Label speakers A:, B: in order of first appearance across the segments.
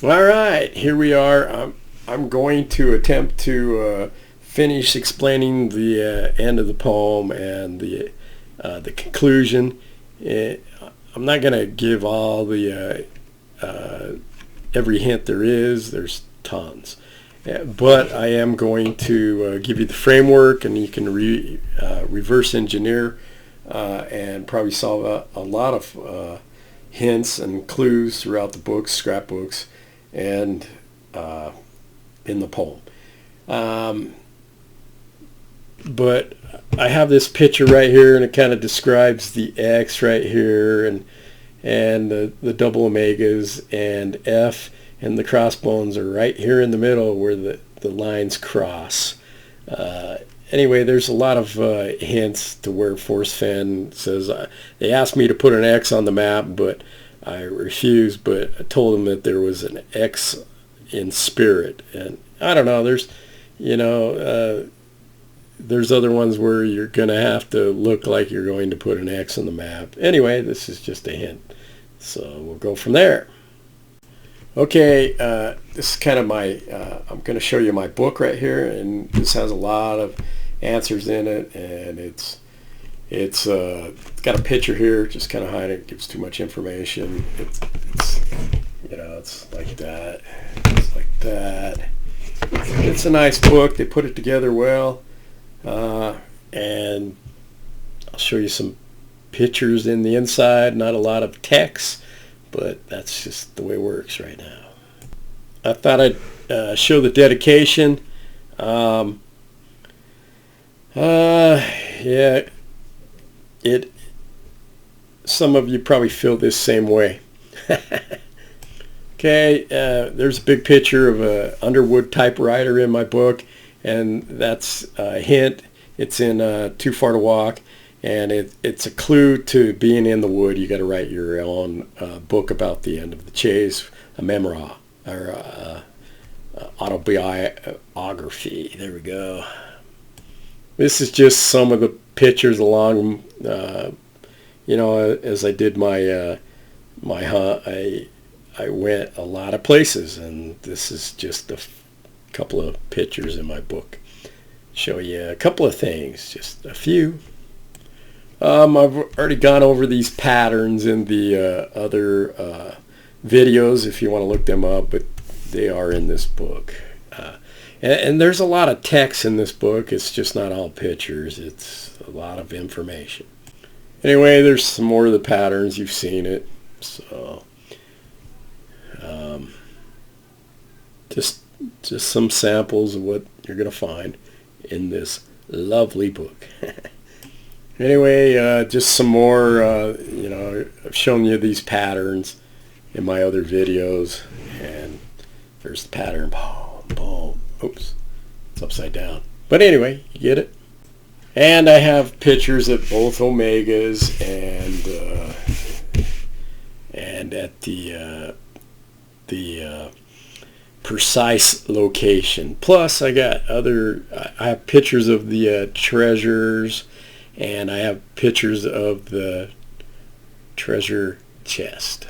A: All right, here we are. I'm going to attempt to finish explaining the end of the poem and the conclusion. I'm not going to give all the every hint there is. There's tons, but I am going to give you the framework, and you can reverse engineer and probably solve a lot of hints and clues throughout the books, scrapbooks, and in the poem. But I have this picture right here, and it kind of describes the X right here, and the double omegas, and F and the crossbones are right here in the middle where the lines cross. Anyway, there's a lot of hints to where Forrest Fenn says, they asked me to put an X on the map, but I refused, but I told them that there was an X in spirit. And I don't know, there's other ones where you're going to have to look like you're going to put an X on the map. Anyway, this is just a hint. So we'll go from there. Okay, this is kind of I'm going to show you my book right here, and this has a lot of answers in it, and it's got a picture here, just kind of hide it, gives too much information. It's like that. It's like that. It's a nice book. They put it together well, and I'll show you some pictures in the inside. Not a lot of text, but that's just the way it works right now. I thought I'd show the dedication. Yeah, some of you probably feel this same way. Okay, there's a big picture of a Underwood typewriter in my book, and that's a hint. It's in Too Far to Walk, and it's a clue to being in the wood. You got to write your own book about the end of the chase, a memoir or autobiography. There we go. This is just some of the pictures along, as I did my hunt, I went a lot of places, and this is just a couple of pictures in my book. Show you a couple of things, just a few. I've already gone over these patterns in the other videos if you want to look them up, but they are in this book. And there's a lot of text in this book. It's just not all pictures. It's a lot of information. Anyway, there's some more of the patterns. You've seen it. So just some samples of what you're going to find in this lovely book. Anyway, just some more, I've shown you these patterns in my other videos, and there's the pattern. Boom, boom. Oops, it's upside down. But anyway, you get it. And I have pictures at both omegas and at the precise location. Plus, I have pictures of the treasures, and I have pictures of the treasure chest.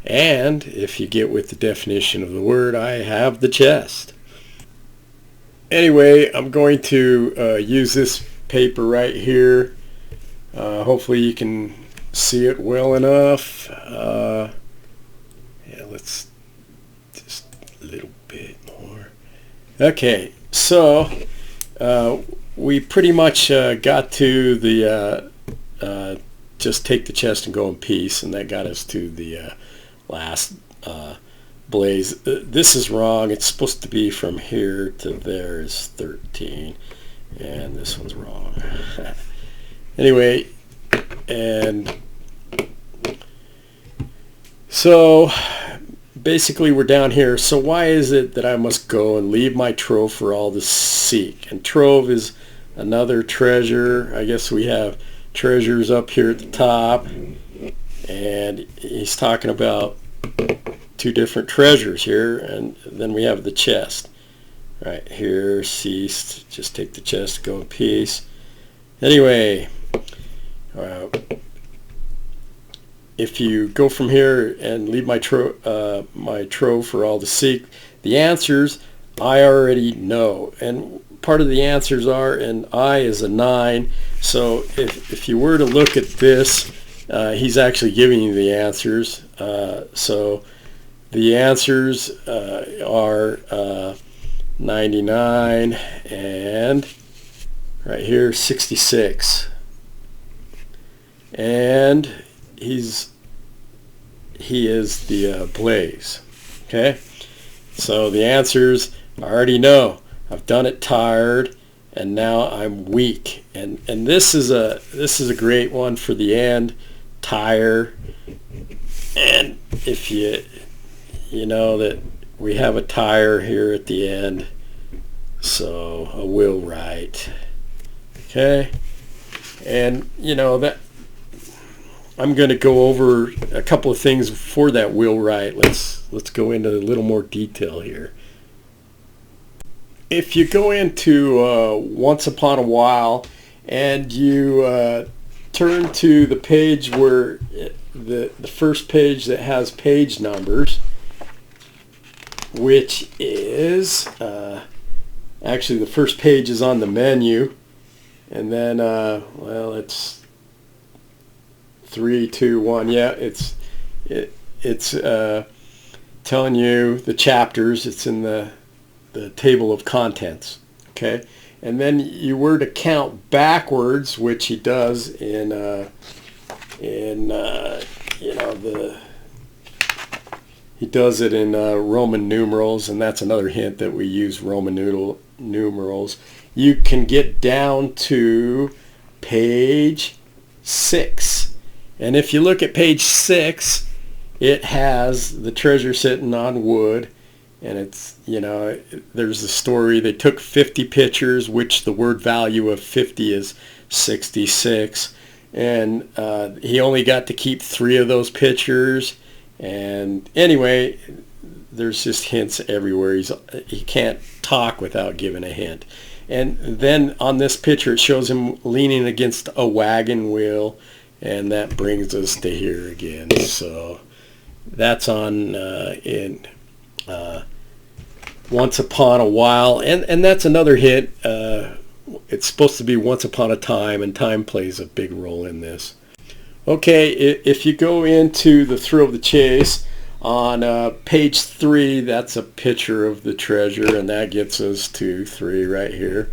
A: And if you get with the definition of the word, I have the chest. Anyway, I'm going to use this paper right here. Hopefully you can see it well enough. Let's just a little bit more. Okay, so we pretty much got to the just take the chest and go in peace, and that got us to the last blaze. This is wrong. It's supposed to be from here to there is 13, and this one's wrong. Anyway, and so basically we're down here. So why is it that I must go and leave my trove for all to seek? And trove is another treasure. I guess we have treasures up here at the top, and he's talking about two different treasures here, and then we have the chest right here. Ceased, just take the chest, go in peace. Anyway, if you go from here and leave my trove for all to seek, the answers I already know. And part of the answers are, and I is a 9. So if you were to look at this, he's actually giving you the answers. So the answers are 99 and right here 66. And he is the Blaze. Okay, so the answers I already know. I've done it tired, and now I'm weak. And this is a great one for the end. Tire. And if you know that we have a tire here at the end, so a wheelwright. Okay, and you know that I'm going to go over a couple of things for that wheelwright. Let's go into a little more detail here. If you go into Once Upon a While and you turn to the page where the first page that has page numbers, which is actually the first page is on the menu, and then well, it's 3, 2, 1. Yeah, it's telling you the chapters. It's in the table of contents. Okay, and then you were to count backwards, which he does in he does it in Roman numerals, and that's another hint that we use Roman numerals. You can get down to page 6. And if you look at page 6, it has the treasure sitting on wood. And it's, there's a story. They took 50 pictures, which the word value of 50 is 66. And he only got to keep 3 of those pictures. And anyway, there's just hints everywhere. He can't talk without giving a hint. And then on this picture, it shows him leaning against a wagon wheel. And that brings us to here again. So that's on in Once Upon a While. And that's another hint. It's supposed to be Once Upon a Time, and time plays a big role in this. Okay, if you go into the Thrill of the Chase on page 3, that's a picture of the treasure, and that gets us to 3 right here,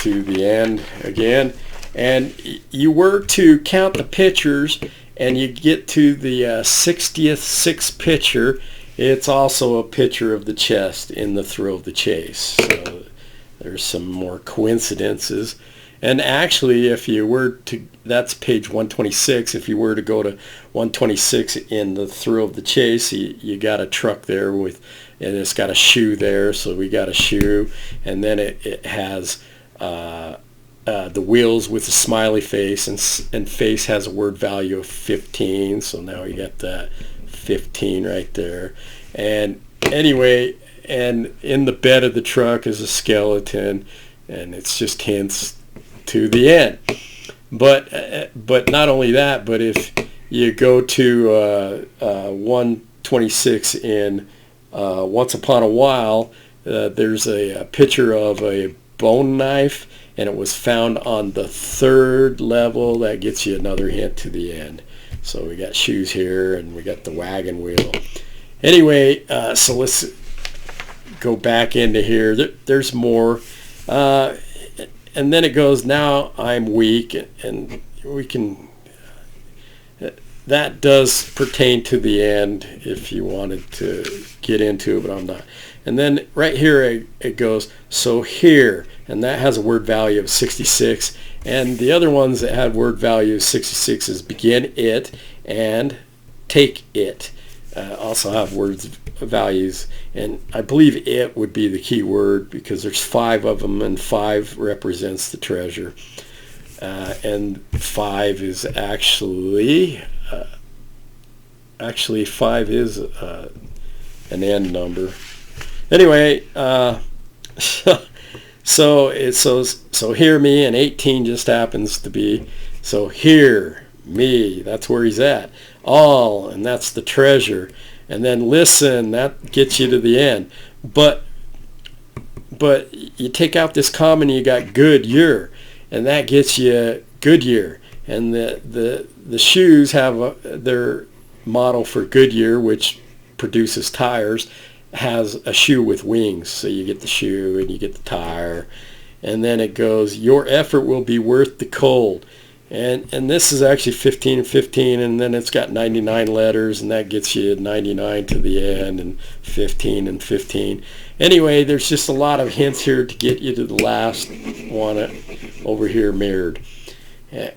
A: to the end again. And you were to count the pictures, and you get to the 60th picture. It's also a picture of the chest in the Thrill of the Chase. So there's some more coincidences. And actually, if you were to, that's page 126. If you were to go to 126 in the Thrill of the Chase, you got a truck there and it's got a shoe there. So we got a shoe, and then it has the wheels with a smiley face, and face has a word value of 15. So now we got that 15 right there. And anyway, and in the bed of the truck is a skeleton, and it's just hints to the end. But not only that, but if you go to 126 in Once Upon a While, there's a picture of a bone knife, and it was found on the 3rd level. That gets you another hint to the end. So we got shoes here, and we got the wagon wheel. Anyway, so let's go back into here. There's more. And then it goes, now I'm weak, and we can, that does pertain to the end if you wanted to get into it, but I'm not. And then right here it goes, so here, and that has a word value of 66. And the other ones that had word value of 66 is begin it and take it. Also have words values, and I believe it would be the key word because there's 5 of them, and 5 represents the treasure, and 5 is actually 5 is an end number. Anyway, so hear me, and 18 just happens to be, so hear me, that's where he's at. All, and that's the treasure. And then listen, that gets you to the end. But you take out this comma and you got good year, and that gets you Goodyear. And the shoes have their model for Goodyear, which produces tires, has a shoe with wings. So you get the shoe and you get the tire. And then it goes, your effort will be worth the cold. And this is actually 15 and 15, and then it's got 99 letters, and that gets you 99 to the end, and 15 and 15. Anyway, there's just a lot of hints here to get you to the last one over here, mirrored.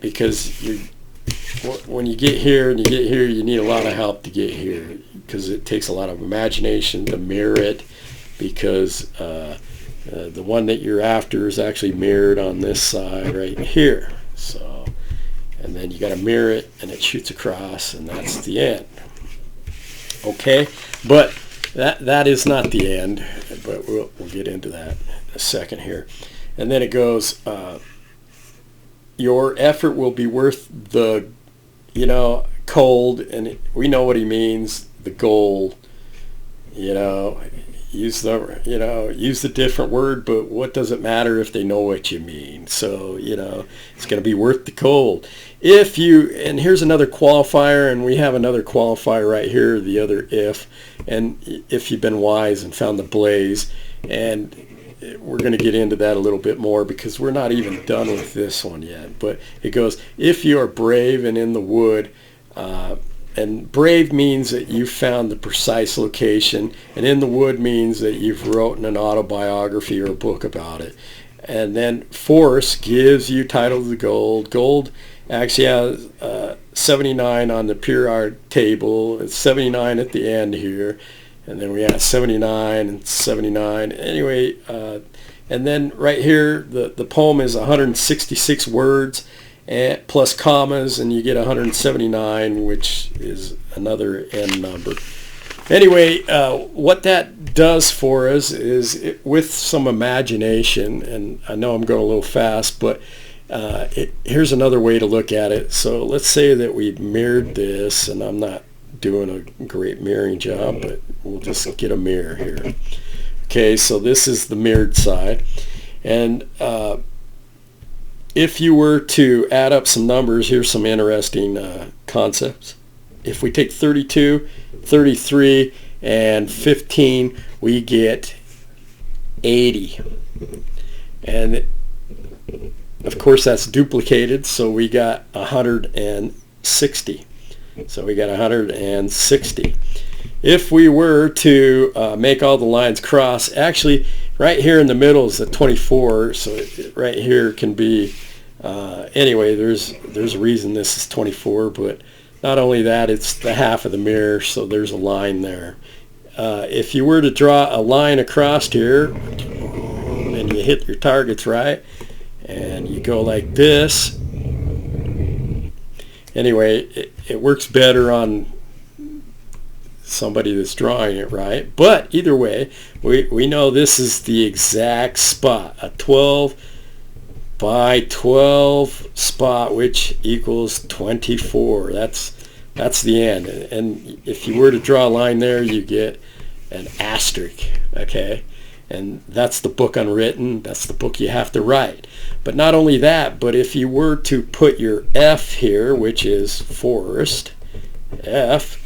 A: Because when you get here and you get here, you need a lot of help to get here, because it takes a lot of imagination to mirror it, because the one that you're after is actually mirrored on this side right here. So, and then you got to mirror it, and it shoots across, and that's the end. Okay, but that is not the end, but we'll get into that in a second here. And then it goes, your effort will be worth the, cold, and we know what he means, the gold. Use the different word, but what does it matter if they know what you mean? So, it's going to be worth the cold. And here's another qualifier, and we have another qualifier right here, the other if, and if you've been wise and found the blaze, and we're going to get into that a little bit more because we're not even done with this one yet. But it goes, if you are brave and in the wood, and brave means that you found the precise location, and in the wood means that you've written an autobiography or a book about it. And then Forrest gives you title of the gold. Gold actually has 79 on the pure art table. It's 79 at the end here. And then we have 79 and 79. Anyway, and then right here, the poem is 166 words plus commas, and you get 179, which is another n number. Anyway, what that does for us is, with some imagination, and I know I'm going a little fast, but here's another way to look at it. So let's say that we mirrored this, and I'm not doing a great mirroring job, but we'll just get a mirror here. Okay, so this is the mirrored side, and if you were to add up some numbers, here's some interesting concepts. If we take 32, 33, and 15, we get 80. And of course that's duplicated, so we got 160. So we got 160. If we were to make all the lines cross, actually right here in the middle is the 24, so right here can be, anyway, there's a reason this is 24, but not only that, it's the half of the mirror, so there's a line there. If you were to draw a line across here, and you hit your targets right, and you go like this, anyway, it works better on somebody that's drawing it right, but either way, we know this is the exact spot, a 12 by 12 spot, which equals 24. That's the end. And if you were to draw a line there, you get an asterisk. Okay, and that's the book unwritten. That's the book you have to write. But not only that, but if you were to put your F here, which is Forrest, F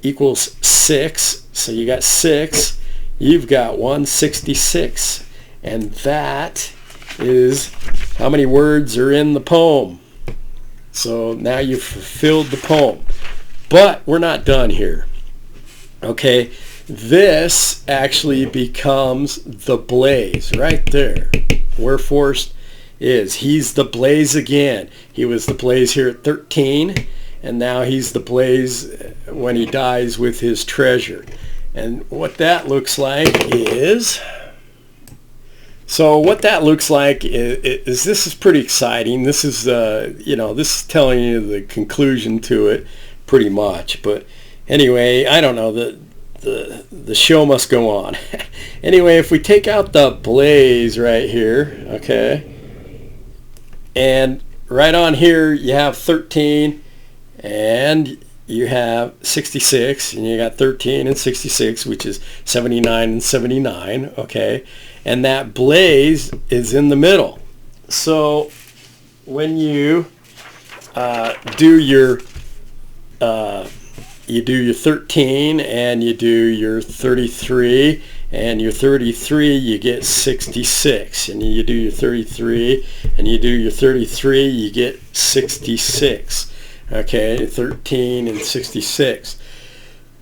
A: equals 6, so you got 6, you've got 166, and that is how many words are in the poem. So now you've fulfilled the poem, but we're not done here. Okay, this actually becomes the blaze right there where Forrest is. He's the blaze again. He was the blaze here at 13, and now he's the blaze when he dies with his treasure. And what that looks like is, this is pretty exciting. This is this is telling you the conclusion to it pretty much. But anyway, I don't know, the show must go on. Anyway, if we take out the blaze right here, okay, and right on here you have 13 and you have 66, and you got 13 and 66, which is 79 and 79, okay? And that blaze is in the middle. So when you do your 13 and you do your 33 and your 33, you get 66, and you do your 33 and you do your 33, you get 66. Okay, 13 and 66.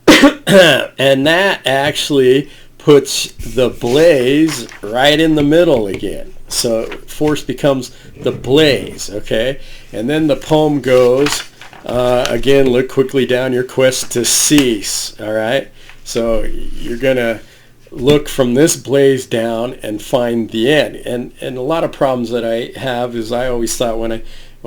A: And that actually puts the blaze right in the middle again. So force becomes the blaze, okay? And then the poem goes, again, look quickly down your quest to cease, all right? So you're going to look from this blaze down and find the end. And a lot of problems that I have is I always thought when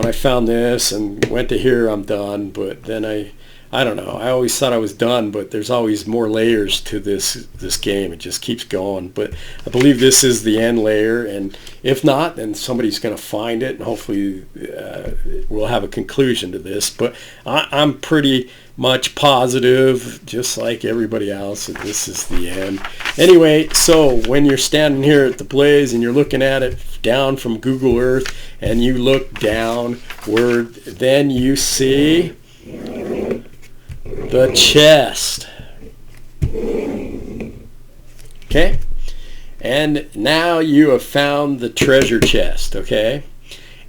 A: I found this and went to here, I'm done. But then I don't know. I always thought I was done, but there's always more layers to this game. It just keeps going. But I believe this is the end layer, and if not, then somebody's going to find it, and hopefully we'll have a conclusion to this. But I'm pretty much positive, just like everybody else, that this is the end. Anyway, so when you're standing here at the blaze and you're looking at it down from Google Earth, and you look downward, then you see the chest. Okay? And now you have found the treasure chest, okay?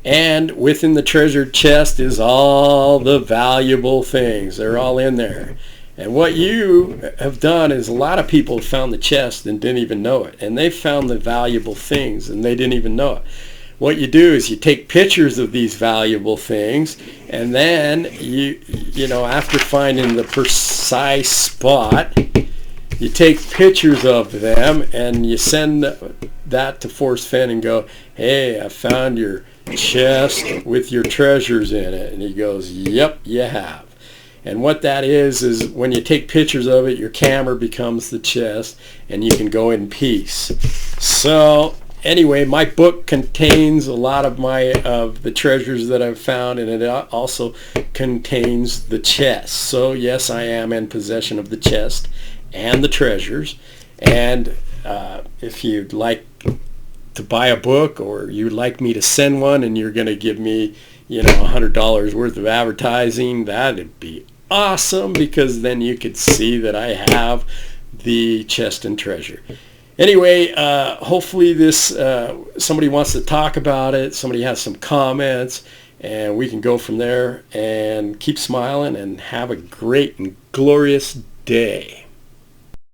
A: And within the treasure chest is all the valuable things. They're all in there. And what you have done is a lot of people have found the chest and didn't even know it. And they found the valuable things and they didn't even know it. What you do is you take pictures of these valuable things, and then you know, after finding the precise spot, you take pictures of them and you send that to Forrest Fenn and go, hey, I found your chest with your treasures in it. And he goes, yep, you have. And what that is when you take pictures of it, your camera becomes the chest and you can go in peace. So anyway, my book contains a lot of the treasures that I've found, and it also contains the chest. So yes, I am in possession of the chest and the treasures. And if you'd like to buy a book, or you'd like me to send one, and you're going to give me, you know, $100 worth of advertising, that'd be awesome, because then you could see that I have the chest and treasure. Anyway, hopefully this somebody wants to talk about it, somebody has some comments, and we can go from there. And keep smiling and have a great and glorious day.